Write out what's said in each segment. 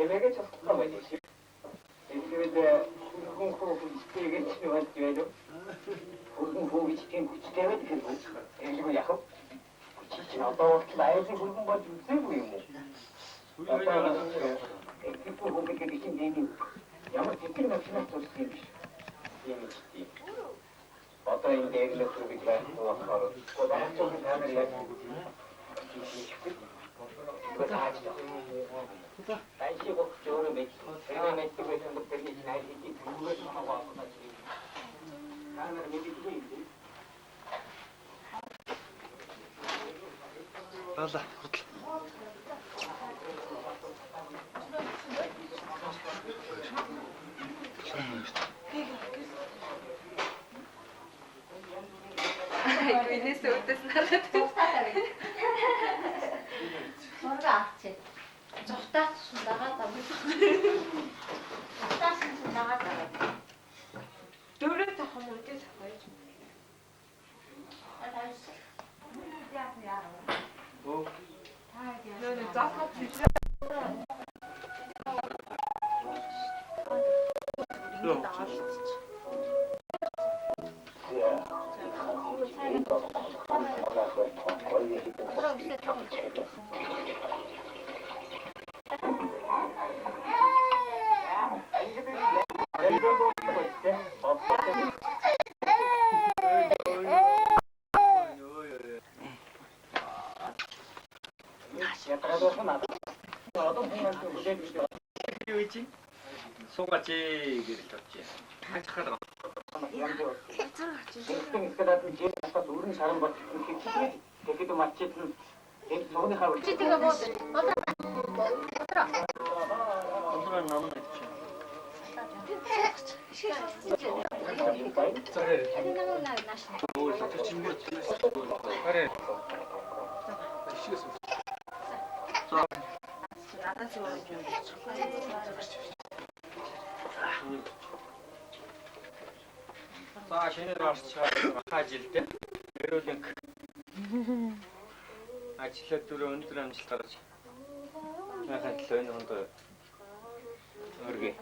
Emeğe çok kalmadı. Şimdi de hukukun hukuku isteğe geçmiyor diyorum. Hukukun hukuku isteğin güç demedi ki. Eğitimi yakıp. Çiçeğin altta vakit layıklı hukukun başı yüksek buyum. Hatta ekip hukuku için değil. Ama fikir maksimum sorusuymuş. Yemiş değil. Hatta indi evine sürübükler kulakları. O da çok bir tamir yapıyor. Kız ağaçta. Ben şey okuyuyorum belki. Sevmem ettim ve sandıkların için her şeyi kırmızı sana bağlı açayım. Yani ne bileyim. Orada. Neyse ötesini anlatayım. Sonra akçe. Çoxta sundağa da bu. Çoxta sundağa da. Dövlet takımı ötesi koyacağım. Böyle zaten güzel. Yok. 그럼 이제 좀 요이지? 소같이 그랬었지. 착하더라. 찌띠가 뭐 어디라 건드란 나무나 있지. 그래. 자, 신의라서 하질 때 외로운 아침에 들어온 사람 따라지. 약간 저는 혼자 모르게.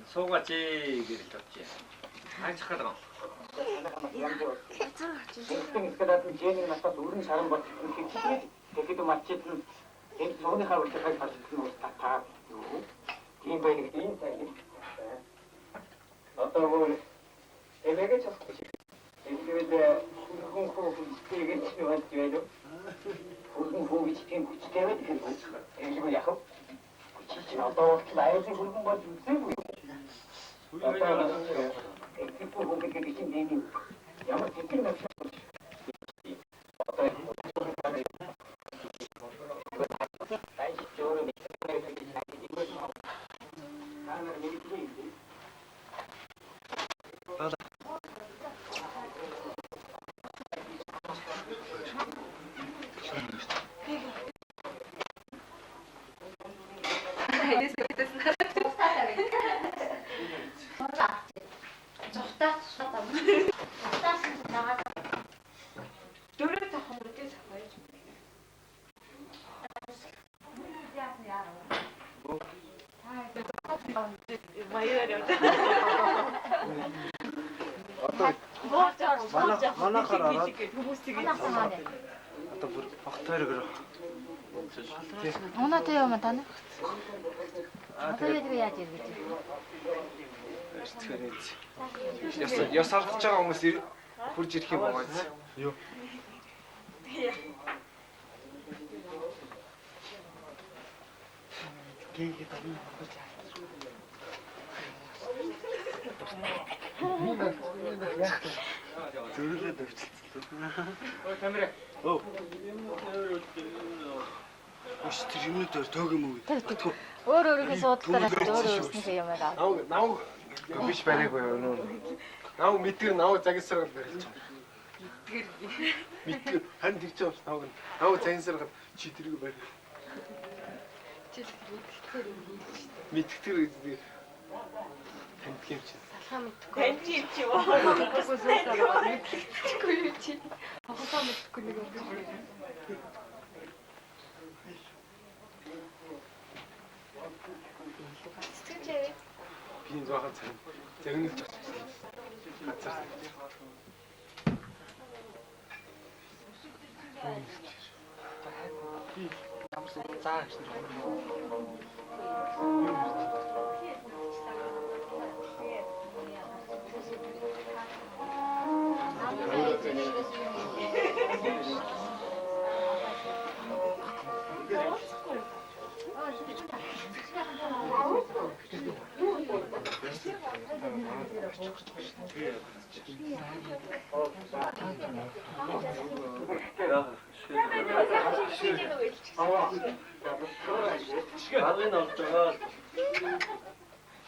소같이 그랬었지. 착하더라. 에메게 쳤어. 근데 hukukun hukuku isteğe geçmiyor diyorum. Hukukun hukuku isteğin güç demedi ki. Eğitimi yakıp. Çiçeğin altta vakit layıklı hukukun başı yüksek buyum. Hatta ekip hukuku için değil. Ama fikir maksimum sorusuymuş. Hatta çok bir tamir yapıyor. Ben istiyorum. Neyse ötesini anlatayım. sonra akçe. Çoxta sundağa da. Dövlet takımı ötesi koyacağım. Mana karara. 하나 하나네. Ata bir aktayır kırı. Оноотой юм тань. Одоо яаж ирвэж Тэгэхээр яс алдж байгаа хүмүүс хурж ирэх юм байгаа биз? Юу? Гингээд амин болж байгаа. Зүрлээд өвчлөлтөө. Ой камера. Оо. Өш тэр юмнууд төг юм уу? өөр өөрийнхөө суудлаараа өөр өөрснийхээ юм аа. Нав биш барайгүй юу? Нав мэдээ нав загисрал барилж байгаа. Мэдээ хан тэгж байгаа нав загисрал чи тэрийг барь. Мэдгтэр танд юм чи. Таньж чи яа. Мэдхгүй суудлаа. Мэдхгүй юу чи. Ахаа мэдхгүй нэг юм. Би энэ заахан загнуулж байгаа.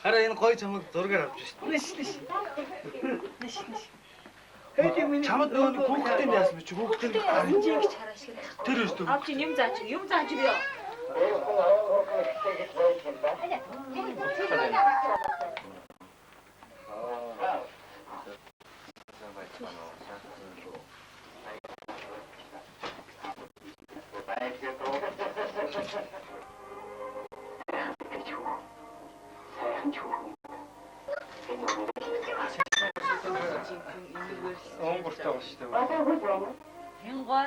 Хараа энэ гоё чамд зургаар авч шít. Чамд нөгөө хүүхдээ яасан бэ чи хүүхдээ Жинг чараашлаа. тэр өстө. Авч юм зааж өгөө. Онгортой байна шүү дээ. Энэ гой.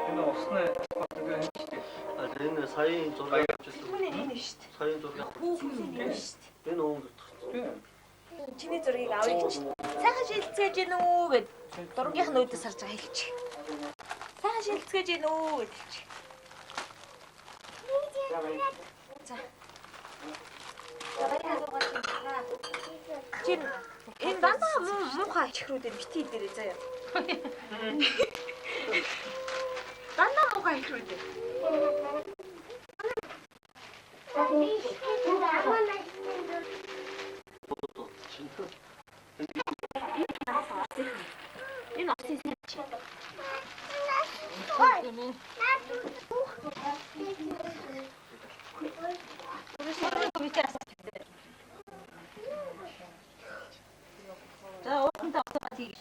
Энэ уснаа фотограф хийдэг. Энэ саяын зураг авчихсан. Түүний энэ шүү дээ. Саяын зураг. Хүүхэн энэ шүү дээ. Энэ өнгө. Чиний зургийг авъя гэж. Сайхан шилцээж гэнэ үү гэд. Дургийнх нь өөдөөс харж байгаа хэлчих. Сайхан шилцээж гэнэ үү гэд хэлчих. За. Чин энэ дандаа муухай чихрүүдээр бити дээрээ заяа. Дандаа муухай чихрүүдээр. Энэ осын сэн чи. За уухантай асуугаад хийе.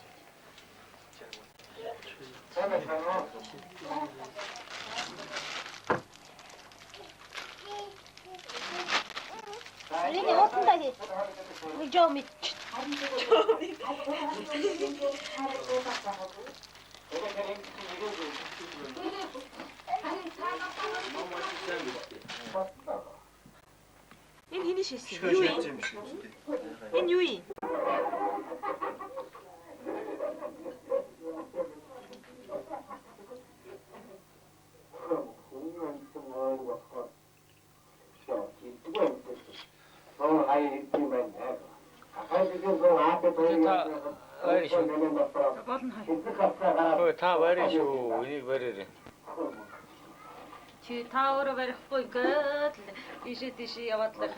Энийг уутандаа хий. Жомит. Энэ хиний шээсэн. Юу юм? Энэ юу юм? Ой та барь шүү. Энийг барьээрэй. Чи та өөрөө барихгүй гээд ийшээ яваад л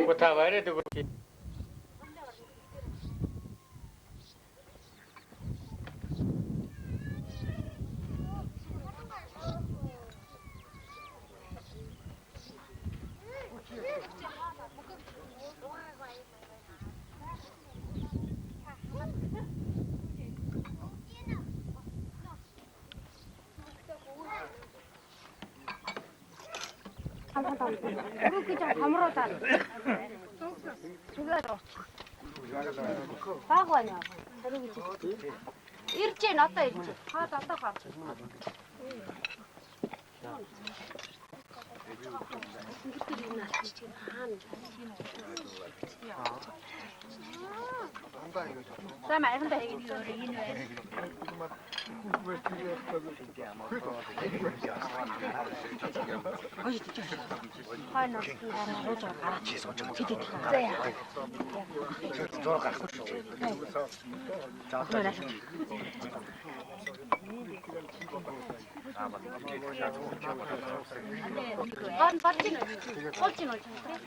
Ой та барьаад өгөөч. Хамруу гэж хамруу таа. Багваня. Ирчээ надаа ирчээ. Хаад одоо гарч. За майхандаа хийгээд өөр энэ байна. Хайнаа рууж гараач сууж тэтэд. За яа. зураг гарахгүй шүү. Гон батчин холчин болж байна.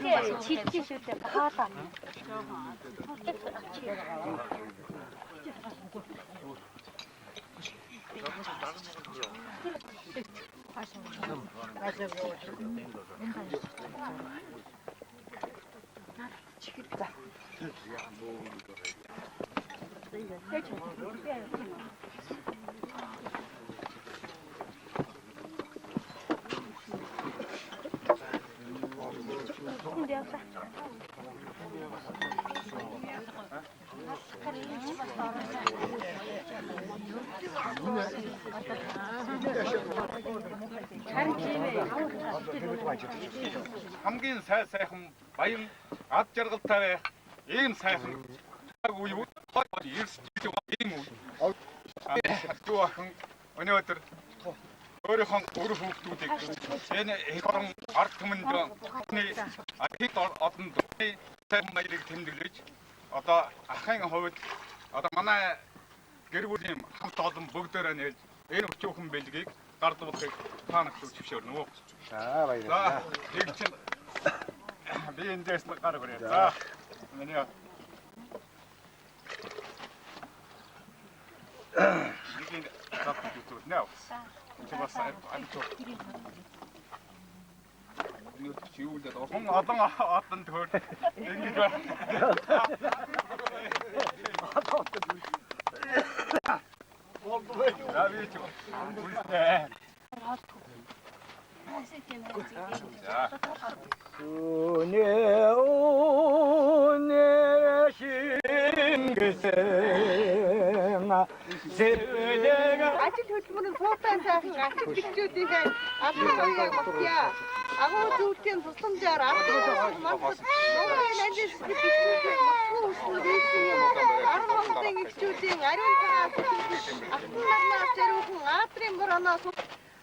Тэгээ чилчээ шүү дээ. Хаалаа. хамгийн сайхан баян ад жаргалтай ийм сайхан үе эрс ийм үе. Ахын өнөөдөр өөрийнхөө үр хүүхдүүдийг энэ их орон ард түмэнд хэд олон сайхан баярыг тэмдэглэж одоо ахын хувьд одоо манай гэр бүлийн хамт олон бүгдээрээ нэлж энэ өчүүхэн бэлгийг гардуулахыг та нарт зөвшөөрнө үү. За баярлалаа. Нэг чинь би эндээс гар хүрээ. За миний нэг запад YouTube now. Чи бас амтуу. Нэг чи юу л олон одон төр ингэж ажил хөдөлмөрийн суутай сайхан ажил гэрчүүдийн албаны магтъя агуу зүйлтийн тусламжаар Монголын ажил гэрчүүдийн магтуу үйлсийн 10 Монголын гэрчүүдийн ариун цагаас автомарнаас зориулсан аадрын борооноос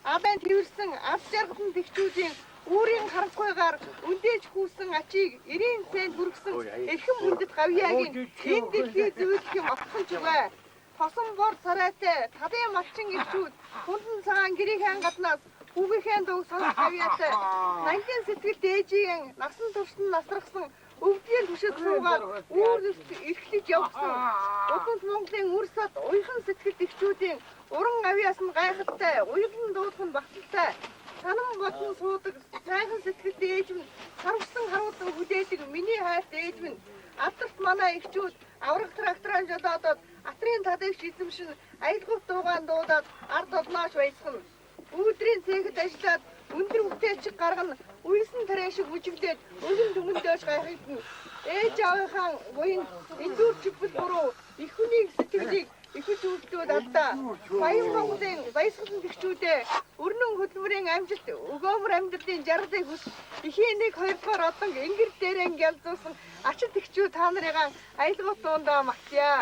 абан тэрсэн авч жаргалан тэгчүүдийн өөрийн харанхуйгаар өндөөж хүүсэн ачийг 90 цент хүргэсэн эрхэм хүндэт гавьяагийн энэ дэлхий зөвлөх юм отхон чугай тосон бор сарайтай талын малчин гэрчүүд хүндэн цагаан гэрийн гаднаас хүүгийнхээ дуу сонс гавьяатай нандин сэтгэл дээжийн насан туршид насрахсан өвдгийн түшид суугаад үүр эрхлэж явсан удмд Монголын үр сад уяхан сэтгэл эгчүүдийн уран гавьяас нь гайхалтай уяглан дуудах нь багталтай санам бодон суудаг сайхан сэтгэл дээж минь харвсан харуулсан хүлээдэг миний хайрт ээж минь адалт манай эгчүүд авраг тракторын жолоодод атрын тадагч эзэмшин аялгуут дуугаан дуудаад ард олноош баясгана өөдрийн цэхэд ажиллаад өндөр бүтээлчиг гаргана үйсэн тарай шиг үжиглээд өлөн дүмэндөөж гайхагдана ээж аавынхаа буян эндүүр чигбэл буруу их хүнийг сэтгэлийг ихэж үлдээд алдаа баян Монголын баясгалан тэгчүүдээ өрнөн хөдөлмөрийн амжилт өгөөмөр амьдралын жаргалыг хүс эхийн 1-2 дугаар одон ингэр дээрэн гялзуулсан ачид тэгчүүд та нарыгаа аялгуут дуундаа магтъя.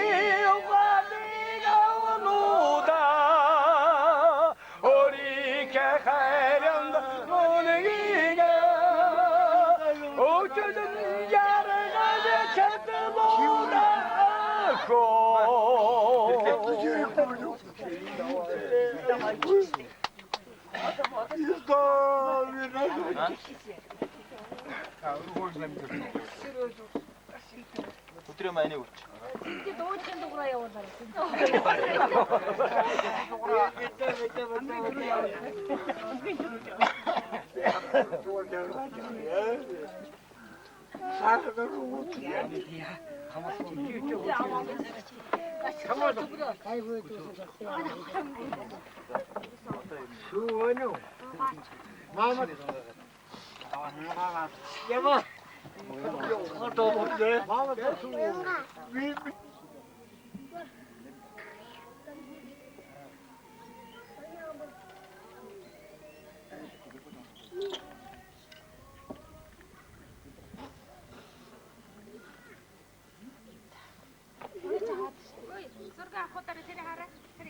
이와 네가 오노다 어리게 하련다 모내기가 어쩌든 야를 가져 찾아보다 Утре майны уч. зураг авахудаар тэр хараа. Тэр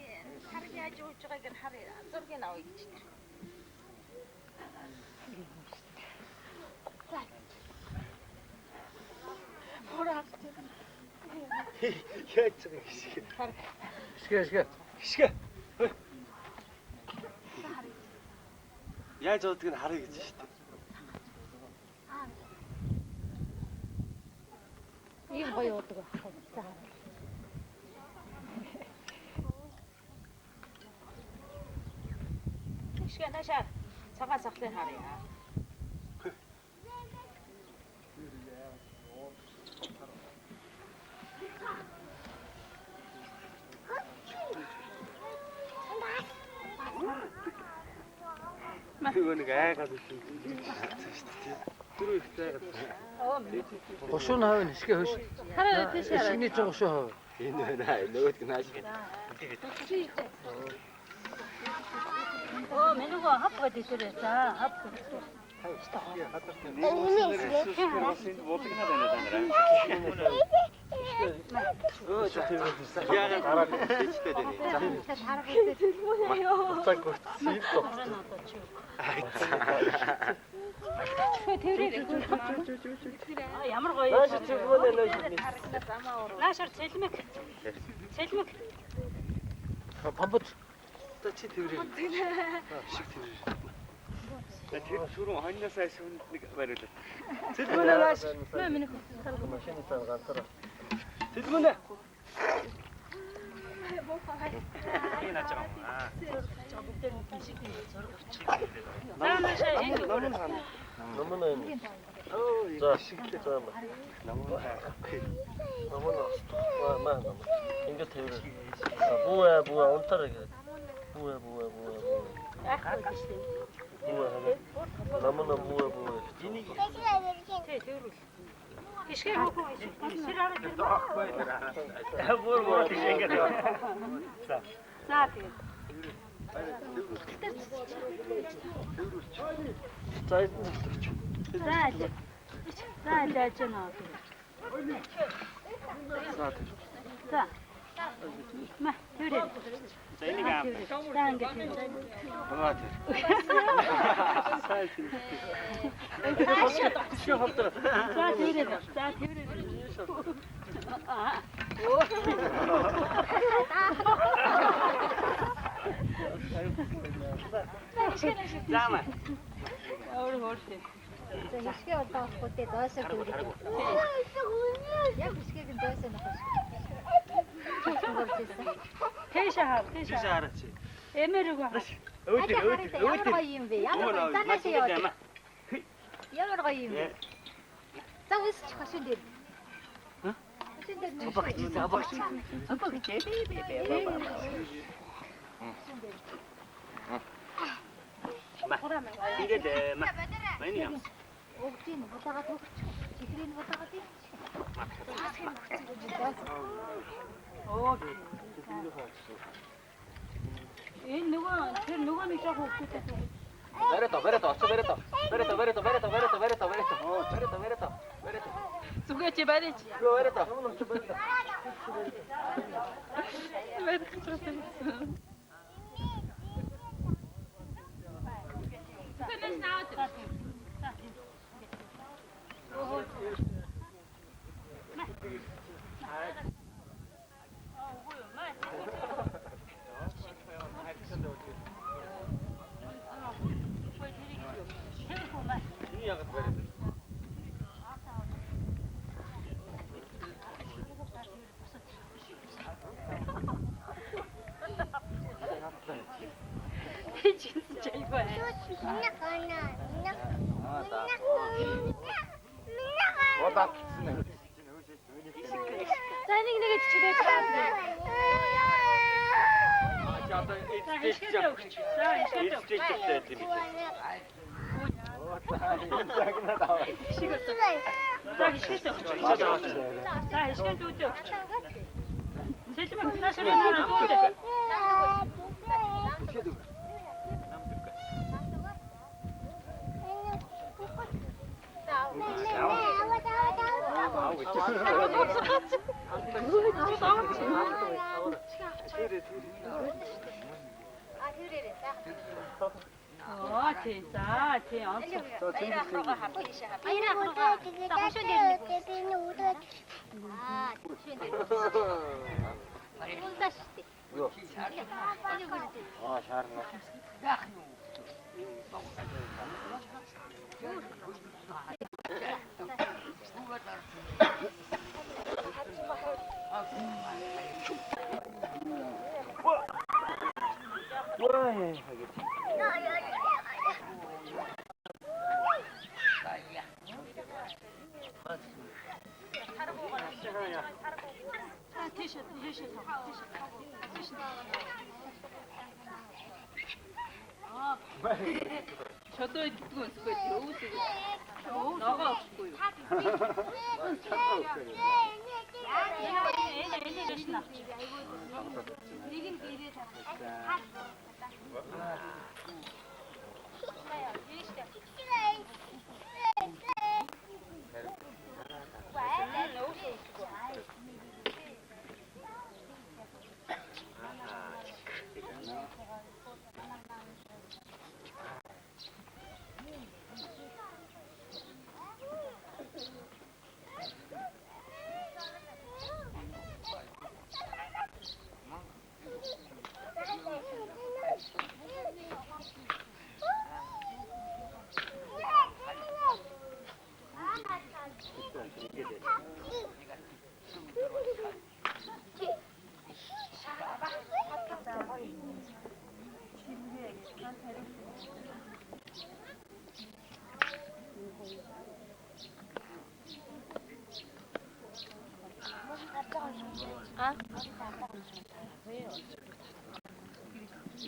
яаж ууж байгааг нь харъя. Зургийг авъя гэж. Яаж удгийг нь харъя гэж шүү дээ. Ийм гоё уудаг байна. Ишгэ наашаа цагаан сахлын харъя. Нөгөө нэг айгаад үгүй. Дөрөв их зайгаад. Гошуун хавь нисгэ хөш. Хараа тийш хараа. Шиний ч гошуун хавь. Энэ байна. Нөгөөд нь нааш гээд. Менүүг хап гэдэг дээр за хап. Яагаад хараад тийчтэй дээ. Ямар гоё. Наашаар цэлмэг. Цэлмэг. Памбут. Та чи тэрээ. Шиг тэрээ. Тэр шүрэн хоньноосаа шүн нэг бариулаа. Цэлмэнэ нааш. Миний Машины цаа ганцаар. Цэлмэнэ. Номон юм. За шигтэй цаама. Номон маа. Ингээд тэрээ. Буа онтар гэ. Буа. Намна буа. Энийг ишгэ хөөхгүй. Сэраараа тэр. бүр тийшээгээд. За тийм. За яаж нөө. За. Ма тэрээ. За энийг аа. За ингээд. Бага тэр. Шиг хавтар. За тэрээ. Аа. Заама. За хишгээ одоо авахгүй доосоо дүүрээ. Яг хишгээг нь доосоо нөхөж. Тэшээ хав. Хараач. Эмэрэг ба. Ямар гоё юм бэ? Ямар гоё юм бэ? За үсч хашин дээр. Хашин дээр. Абагч. Тэгээд байна юм. Өгдийн бутагаад өгч. Чихрийн бутагаад ий. Энэ нөгөө тэр нөгөө нэг жоо хөвгтэй. Верето. Зүгээр чи барьж. Бариада. 진짜 이거야. Удаа гисэн. За нэг нэгэ чичгээж байгаа. За одоо Хишгэж өгч. За хишгэж өгч. тийм үү. Загнаад аваа. За хишгэж өгч. За хишгэж өгч. Сэлмэг наашрын нараа дүүтэй. тий. За тий. Шаарна. 저도 듣고 있을 거예요. 오우. 나가 없고요.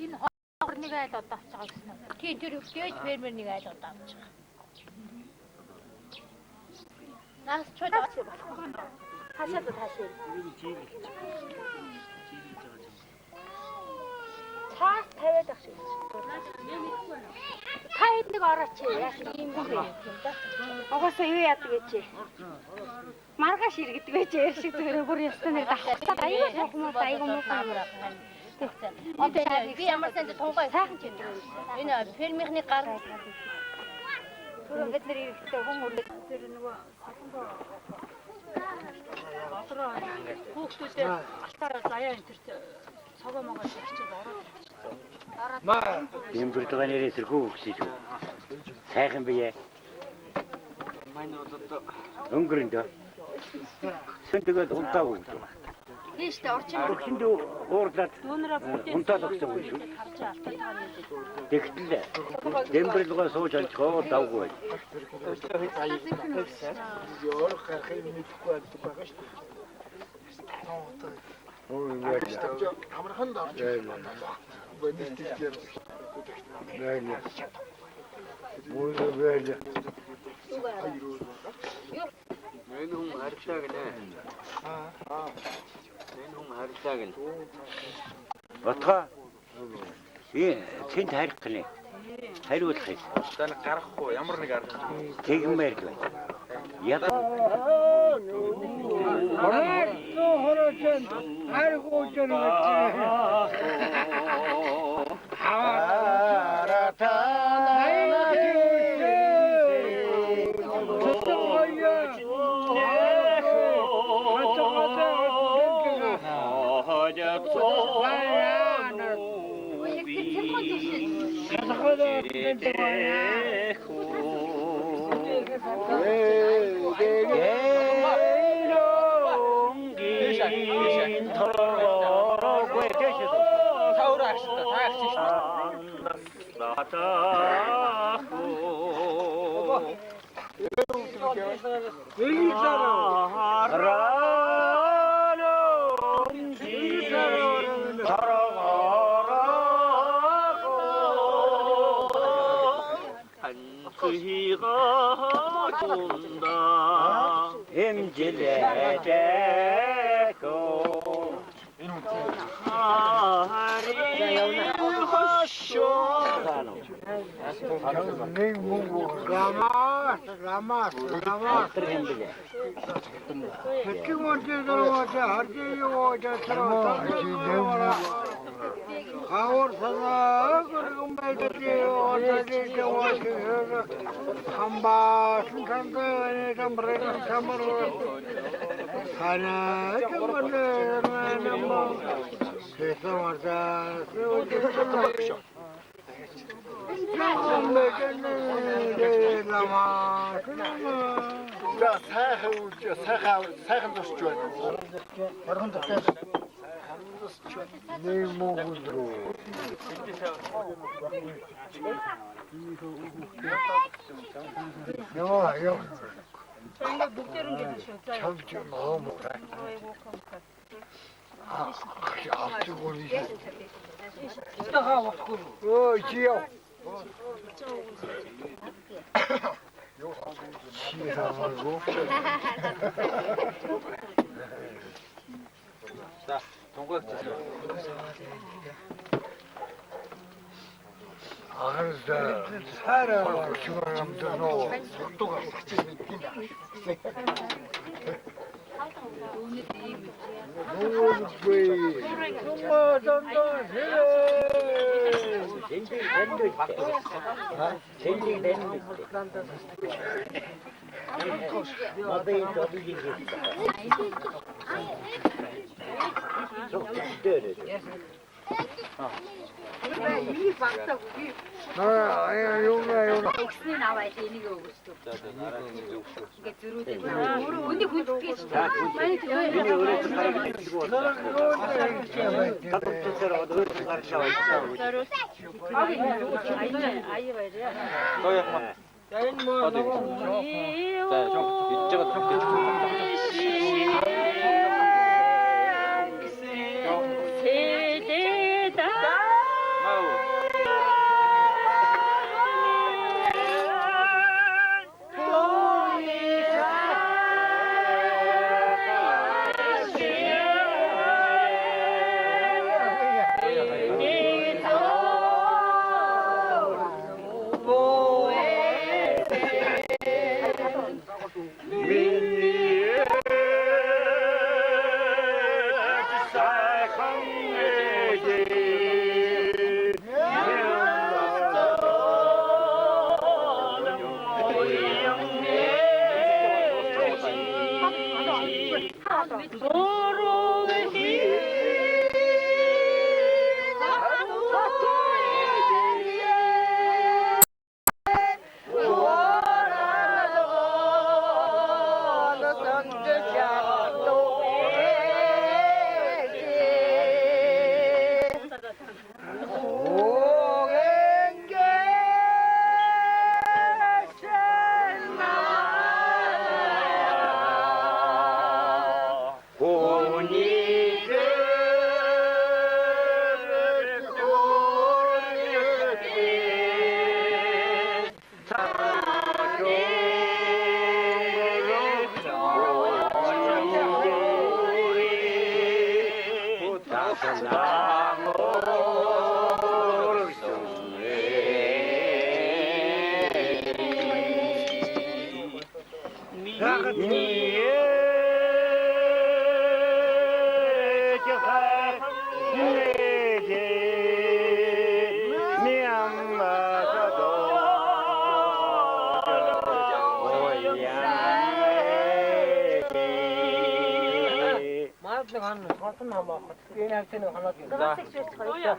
Энэ хорныг айл одоо авч байгаа гэсэн үү? Тийм тэр өвчөөж фермернийг айл одоо авч байгаа. Наас чууд авч болохгүй. Хашаад таашаа. Цаас тавиад ах шиг. Та энийг орооч яах юм бэ? Угаасаа юу яадаг гэж. Маргааш иргэдэг байж яар шиг зүгээр бүр ястан нэг давхтаа аюу хүмүүс аюу муу камера. Одоо би ямар санд тунгай сайхан ч юм. Энэ фермийнхний гар түрүү бид нэр ирэхдээ хүн үрлэг тэр нөгөө салхандаа хүүхдүүдээ алтаараа заяа энэ тэр цогоо могоо шигчээд ороод Маа юм бүрдгээ нэрээ сэрхүү өгсөж. Сайхан бие. Манай одоо өнгөрөнд. Сэнтэгэд унтаагүй. тийштэй орчин Өгсөнд уурлаад унтаад өгсөн юм шүү. Тэгтэл дэмбэрлэгөө сууж алчгаа давгүй. Ёор харахыг мэдхгүй байдаг байгаа шүү дээ. Амархан дорж байна. Бодитээр. Байна. Мөн байна. Энэ хүн харьцаа гинэ. Энэ хүн харьцаа гинэ. Батга. Тэнд харих гинэ. Хариулах юм. Тань гарахгүй ямар нэг арга. Тэгмээр л. 엑스에 나와야 되는 거 없어. 이게 들어올 때 근데 그게 진짜 많이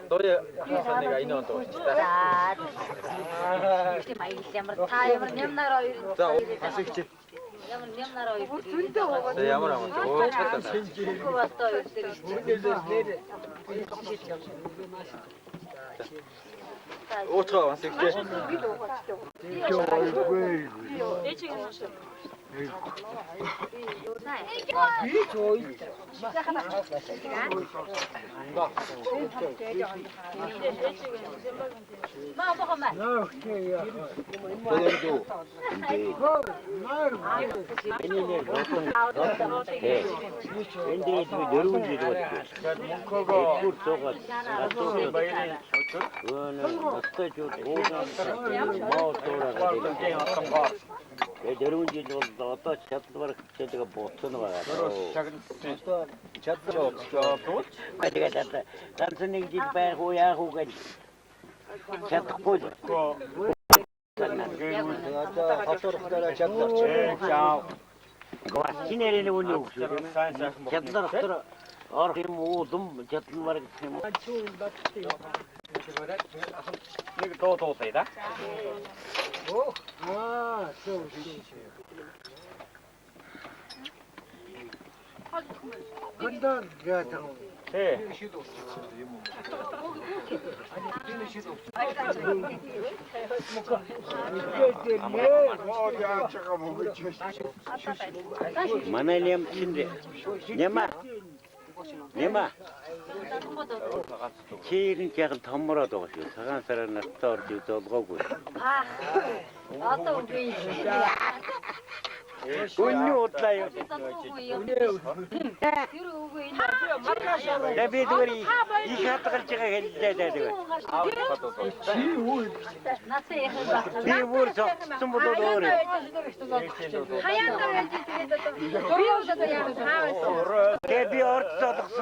너의 내가 인원 또. Ихтэй баярлалаа. Ямар та ямар нямнараа хоёр. 자, 가시지. Ямар нямнараа хоёр. 네, ямар амт. 오, 쳤다. Үгүй баста хоёр дээр. 5초 왔을게. 여러분 지도 어떤 챕터를 제가 못 쓰는 거야. 챕터 가지가 됐다. 단순히 집에 호야 호가 챕터 보죠. 지내리는 분이 없어요. 챕터 들어. 어디 뭐좀 챕터 말이 이거 또 되다? 네. 만날렘 친데 네마 제일은 제가 덤으로도 가시고 사간 사람은 떠오르지 떠오르고 Одоо үгүй. 운이 없다요. Тэр үгүй. 레비드리 이 같은 제가 해야 돼. Насаа яхаа. 비부르서 숨도 넣으래. Хаяатар байж тэгээд одоо би одоо яг таавал. 데뷔 орцодсон.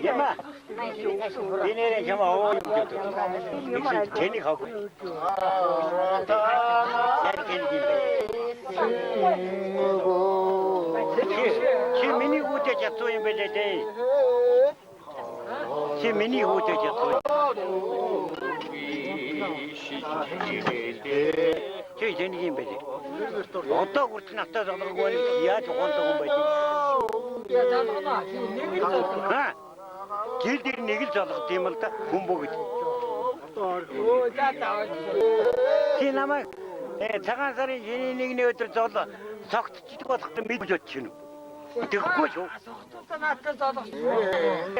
예마 이내에 좀 오고 괜히 가고 미니 호텔 잡소인 베데데 미니 호텔 잡소 저기 저기 임 배지. 어떠 그렇지 나타 저거 거니야 저건 또 배지. 길들이 내길 저거 때문에 군복이. 지나마 자간살이 얘네는 어떨 저도 석지도 딱 믿어줬지. 듣고 줘.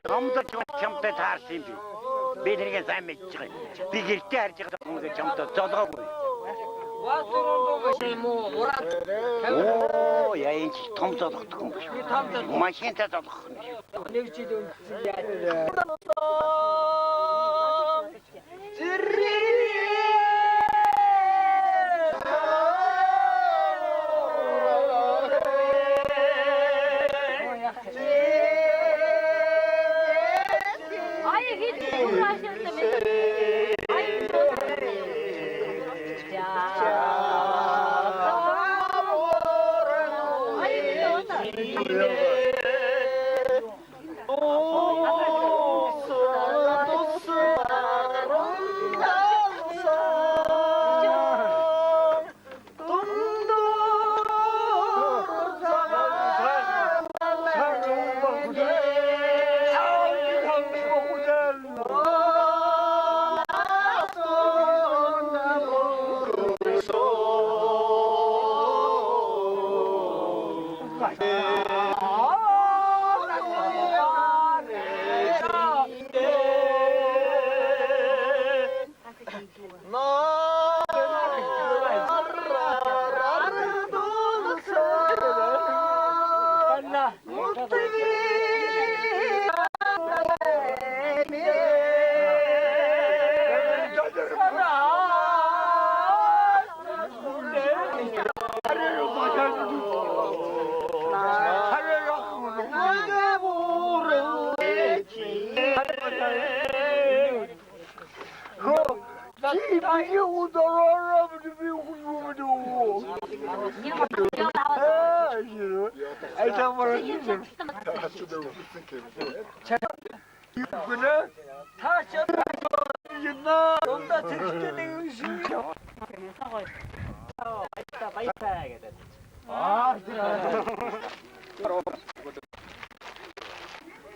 아무도 좀더 잘심비. 비리게 삶했지. 비길 때 할지 가서 좀더 저더고. 오, 야, 이 톰서도 톰. 마신다 저도.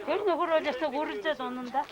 그래서 그러졌어 모르지도 않는다.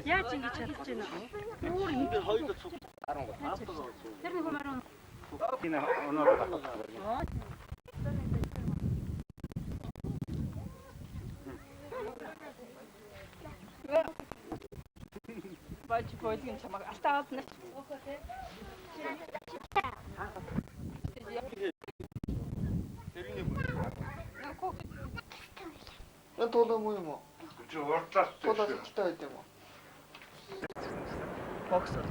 Яаж ингэж чадчих вэ? Тэр нэг мөрөн Бач бойлын чамаг алтаад нэг. 난 도다 뭐 뭐. 저 уртлаа. 도다 기타 있대 뭐. Боксер.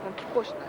난 죽고 싶다.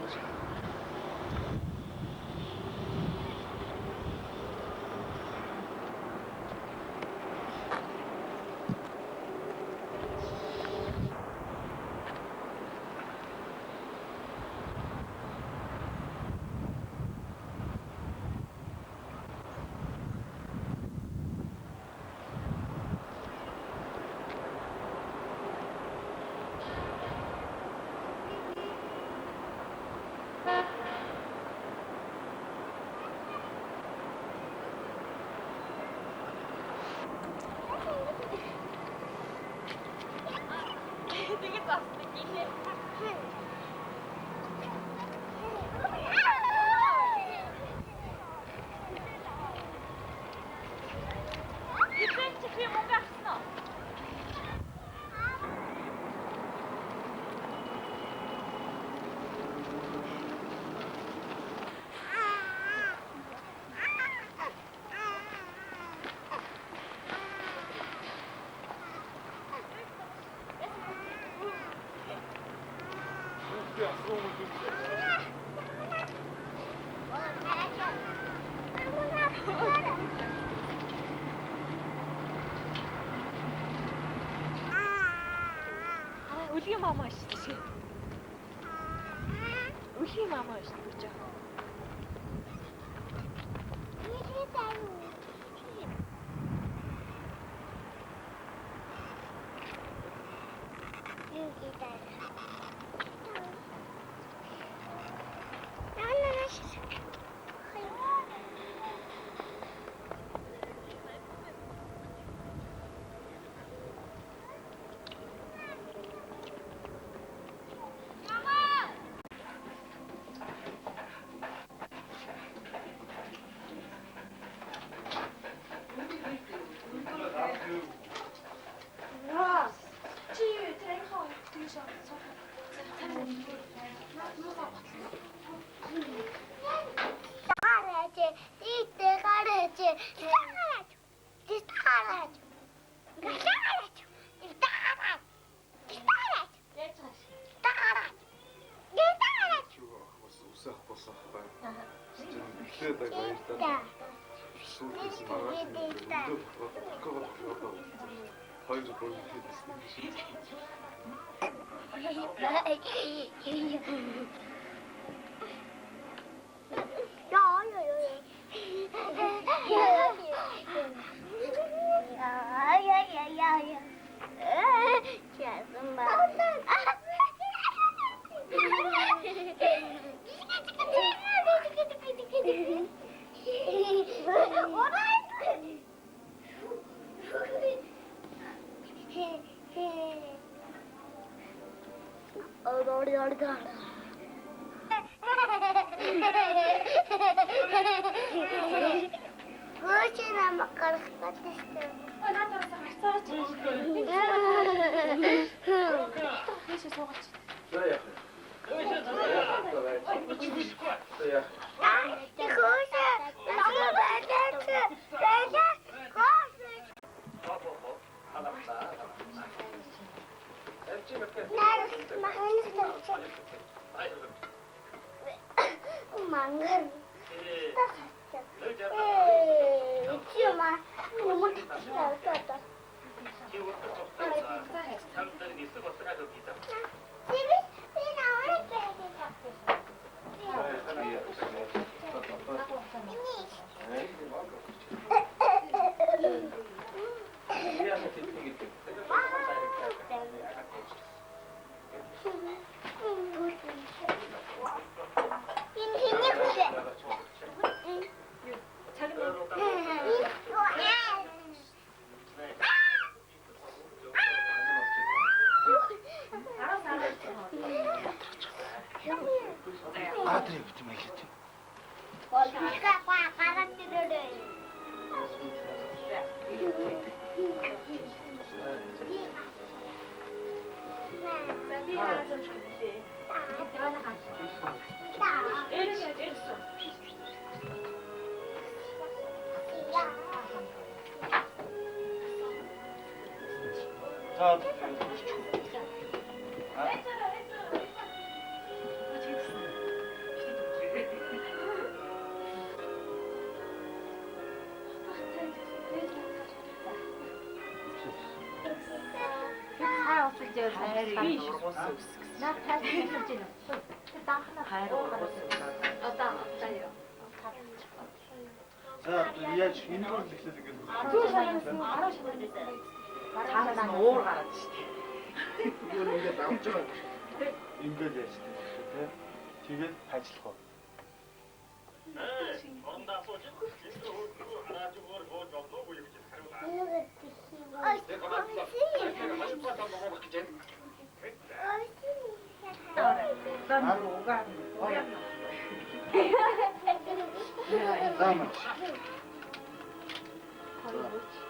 Үлгийн мамаа шүү дээ. Үлгийн мамаа шүү дээ.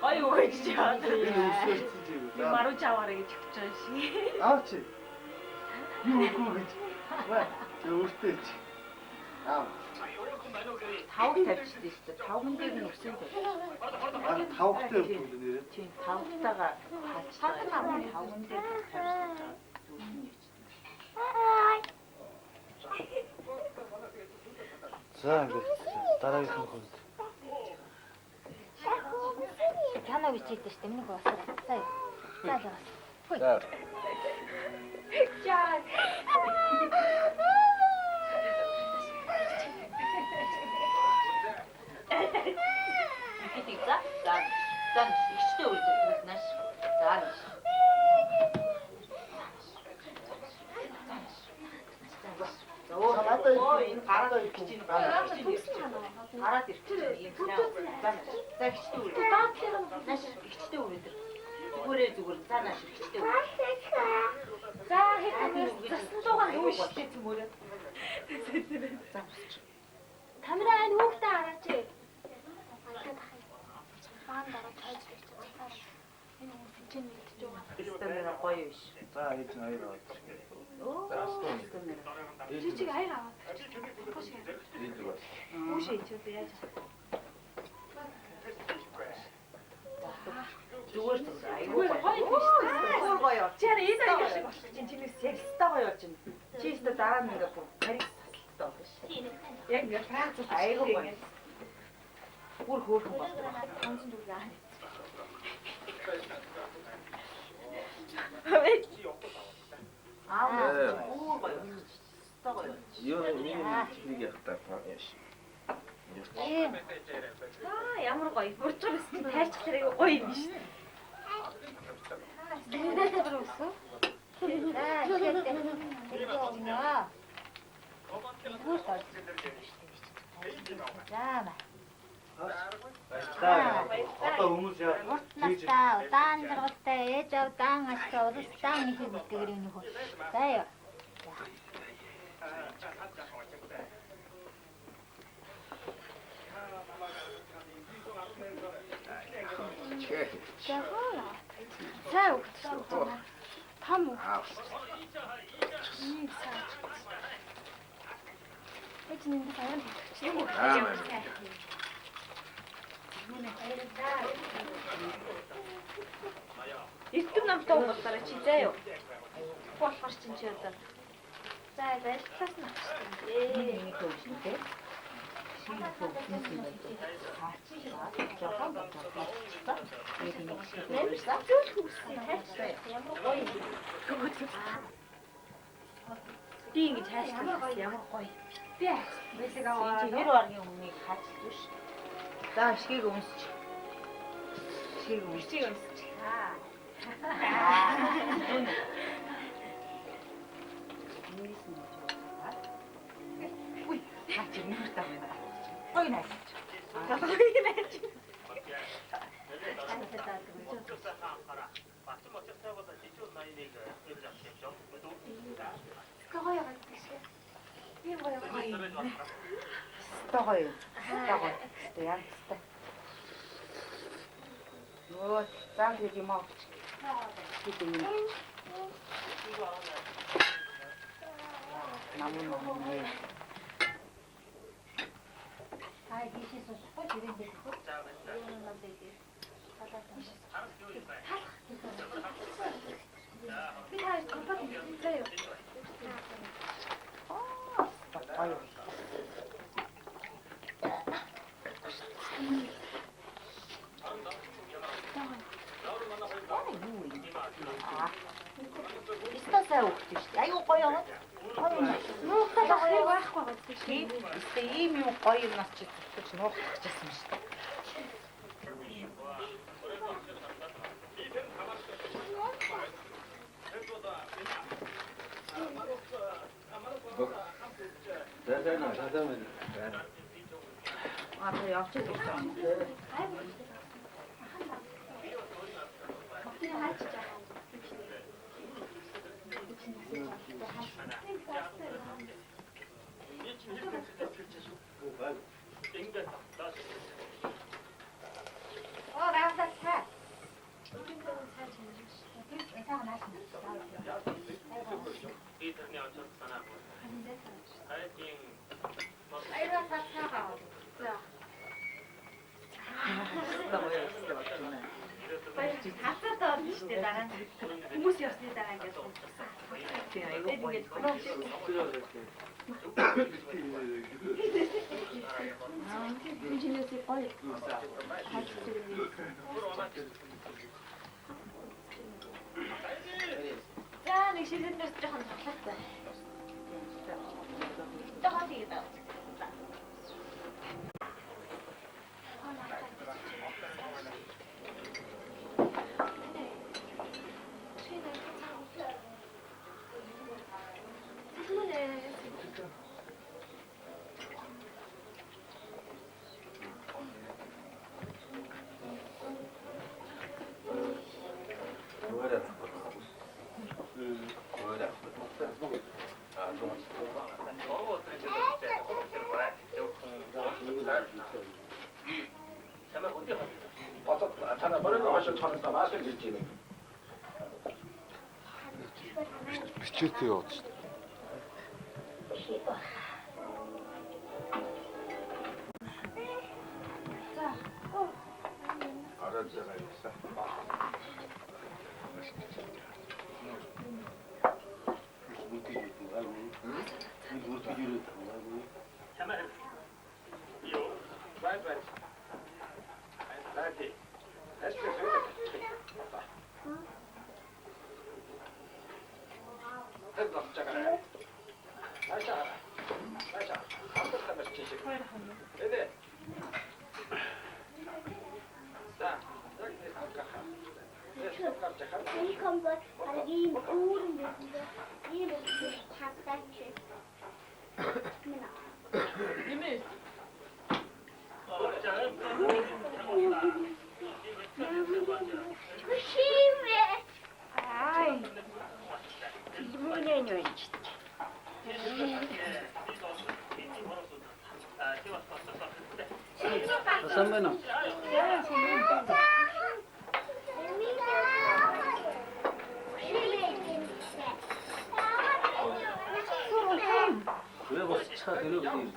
아이고 진짜 마루 자와라게 죽전시. 아치. 이거 왜? 저기 다옥 될 수도 있어. 다옥은 데는 없어도 돼. 아, 다옥 때 없거든요. 지금 다옥다가 같이 사는 다옥은 데는 될 수도 있어. 자, 이제 따라가기 좀 이렇게 하나 위치 있듯이 때문에 거 왔어. 싸요. 싸져. 자, 이게 있다? 난 işte öldü. Nasıl? Daha 갈아도 이렇게 갈아도 이렇게 나 işte öldü. Nasıl? işte öldü. 그래 주고 사나 işte öldü. 자, 해보면 순서가 너무 쉽겠지 뭐래. 카메라에 혹다 알았지? İstemene koyuyor. 자, 이제 나이로. 지지가 아이가. 혹시 저도 해야지. 죽었어. 아이고. 죽어요. 쟤는 이들이 진짜 섹스다가요 좀. 진짜 따라하는 거 보고 가리다. 얘 프랑스 아이고 뭐. 우리 그거 봐. 당신도 우리 안 해. 아, 네. 먹어요. 썩어요. 이거는 이게 갖다 봐. 씨. ямар гоё. Бүрчмэс тайч тэрэг гоё юм биш. Нээдээ бүрөөсөө. Аа, тэгээд яа. За. 어떤 의무지야? Уртнастаа удаан жаргалтай ээж авдаан ашиг уралдаан их мэдгэр юм хөө. За яа. Жагоо. Цай өгсөн. Том өгсөн. Нэг цай. Эцнийх нь аян. Юм уу? Эрдэм намтай уулзаарай чи заяа. Болохоор чинь чи одоо. За ажиллаас нь нэг төвшин тий. Би ингэж хайшлах ямар гоё. Би бэлэг аваад 90 оргийн өмнөийг хаачдаг ш. За шгийг өмсч. Шгийг өмсч. Аа. Ui, хаач юм таа. Гоё наач. Гоё наач. Стогой. Стоян. Вот, там где мовч. Намын. Ай, дишээс усахгүй тэрэн дээр. Би хаяа компот заяа. Ой. Истасаа өгч шүү. Аюу гоё юм. Нуухтаа байхгүй байдаг шүү. Истэ ийм юм гоё нас чи зүтгэж нуухтах гэсэн шүү дээ. А то явчих гэсэн. Хацаад шүү дээ дараа нь. Хүмүүс явсны дараа ингээд унтсан. Тийм айгүй гоё. Инженертэй гоё. За нэг шилэнээс жоохон татлаатай. Жоохон тийм даа. Бичээтэй яваад шүү дээ. Араад байгаа юмсаа. 선배는 왜 벌써 차 데려오고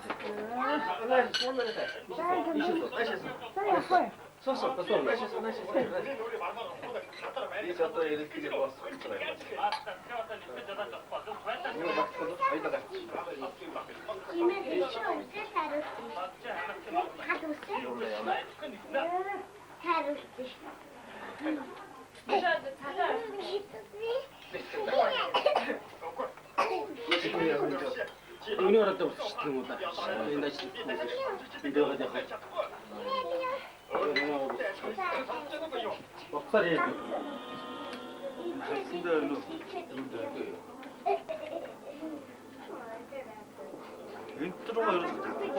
은혜가 또 시키는 거다. 나 내가 내가 먹살이 순대로 인트로가 이렇게 듣고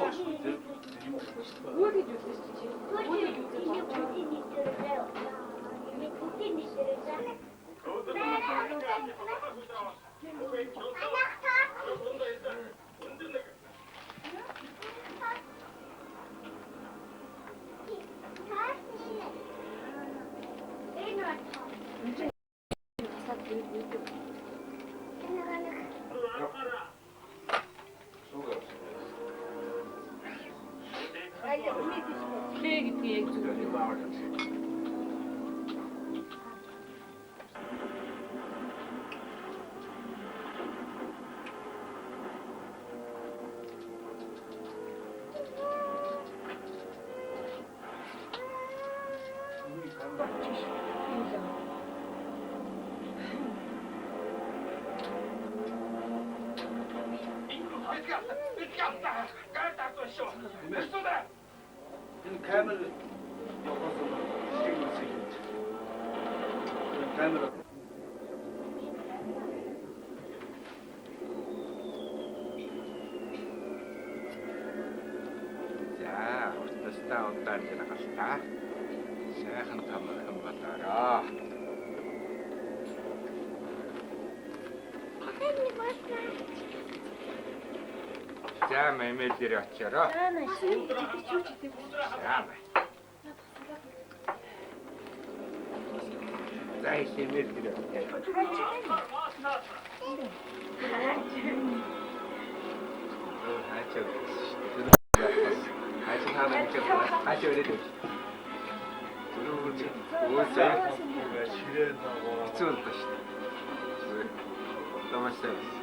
카메라 카메라 За, уртастаа удаа л гаалтаа. Сайхан тамхан болоорой. За, мэмэл дээр очиороо. За, хэмээл дээр очиороо. 아직 하나 이렇게 다시 오래 되지. 들어오지. 오세요. 이쪽으로 다시. 넘었어요.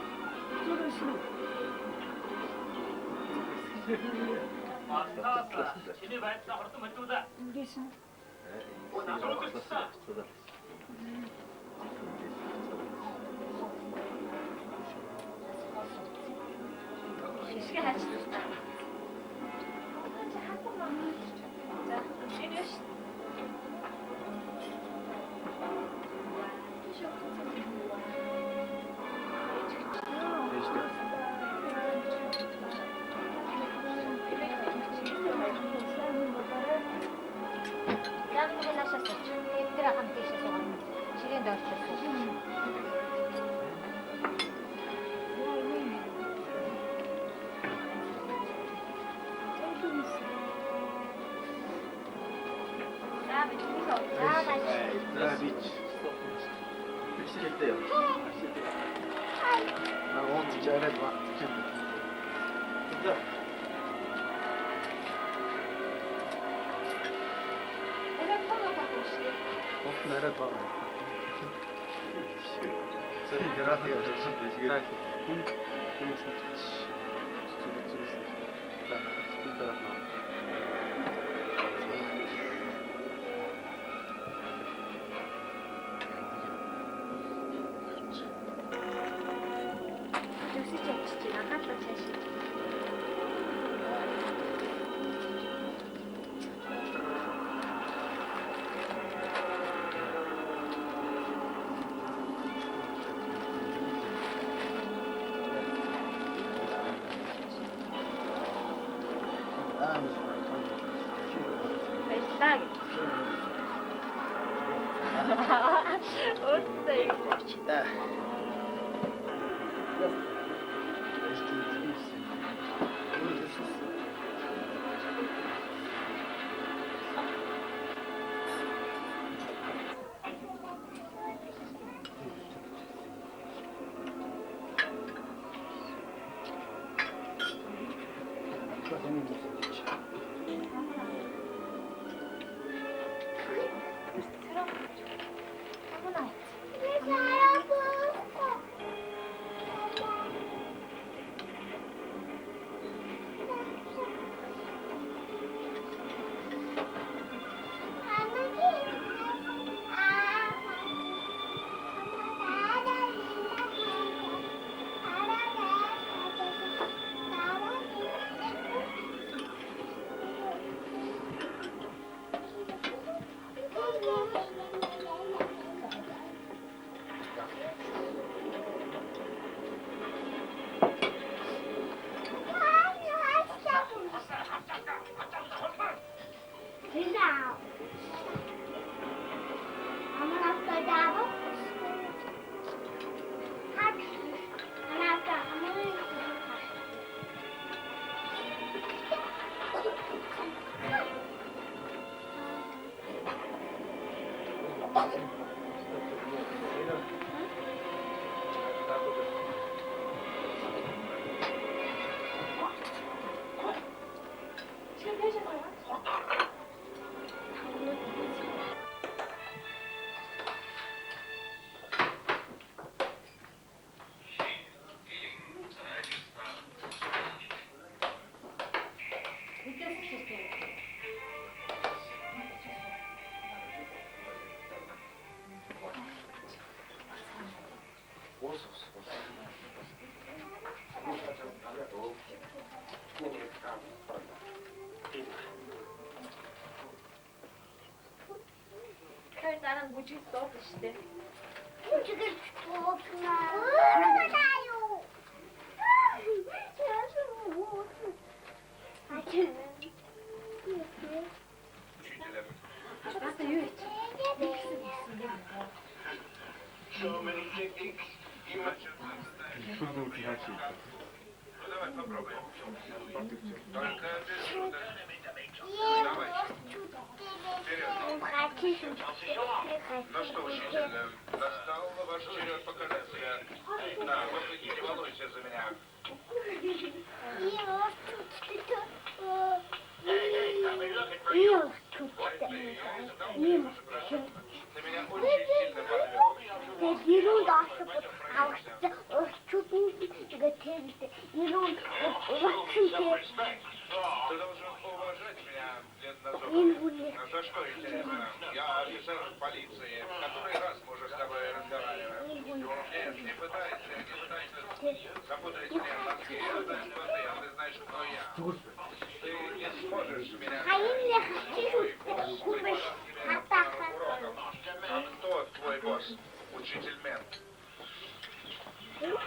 미치겠대요. 나 오늘 진짜 해봐. 진짜. 내려봐. Naran bucuk top işte. Bucuk topla. Ну что, учитель, настал ваш черед показать себя. Да, вот и не волнуйся за меня. Ты меня очень сильно подвел. Ты должен уважать меня, Леднозубов. А за что, интересно? Я офицер полиции. Который раз мы уже с тобой разговариваем. Нет, не пытайся запутать мне мозги. Я знаю, кто ты, а ты знаешь, кто я. Ты не сможешь меня... Ой, Господи, уроком. А кто твой босс? Учитель Мент. Зурж.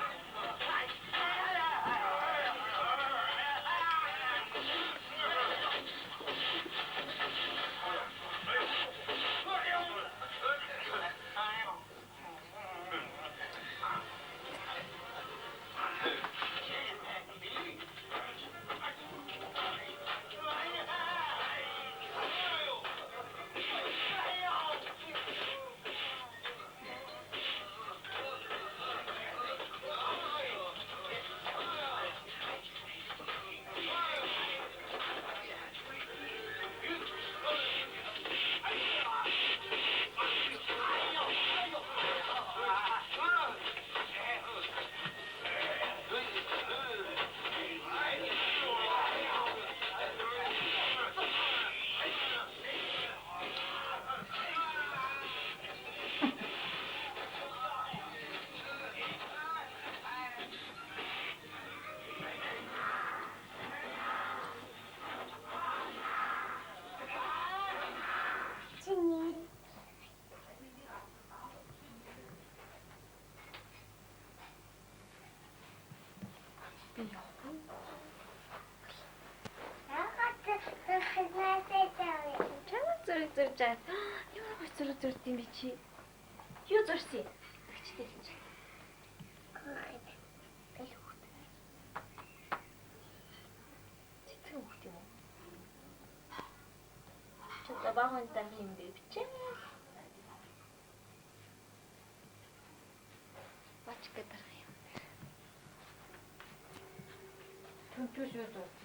Юу зурд юм бэ чи? Юу зурсан? Тэгчтэй л чи. Цэцэн хөхт юм уу? Чөтө багын тань юм бэ бичээ. Бач гэдэг юм. Түнчүүш юу зурд?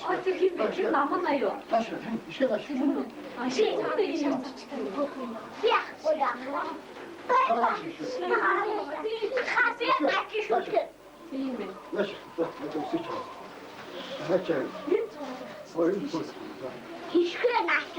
어떻게 맥주 남았나요? Хишхрэ наач.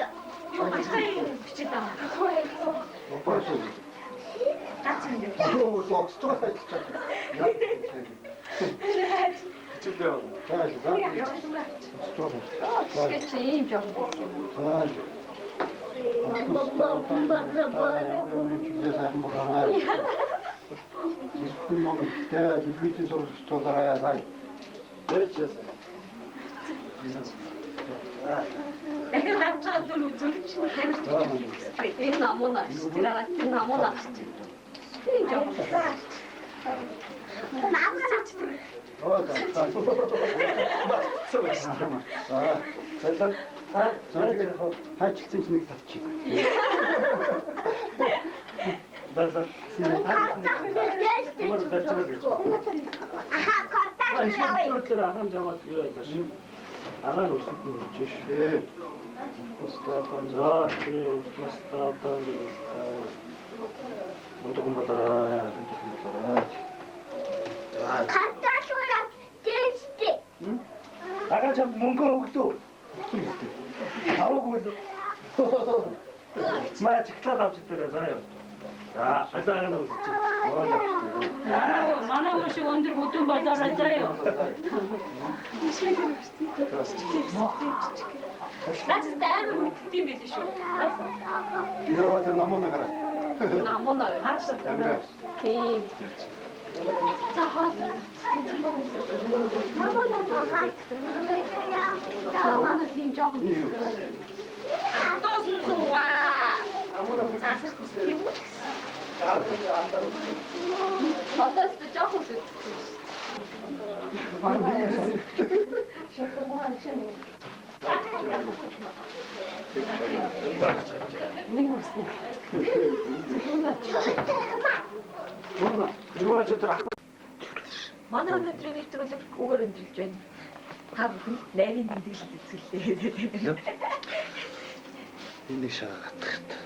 Манай өнөөдрийн нэвтрүүлэг үгээр өндөрлж байна. Та бүхэн найрын тэмдэглэл үзүүлээ. Энийг шаагаад.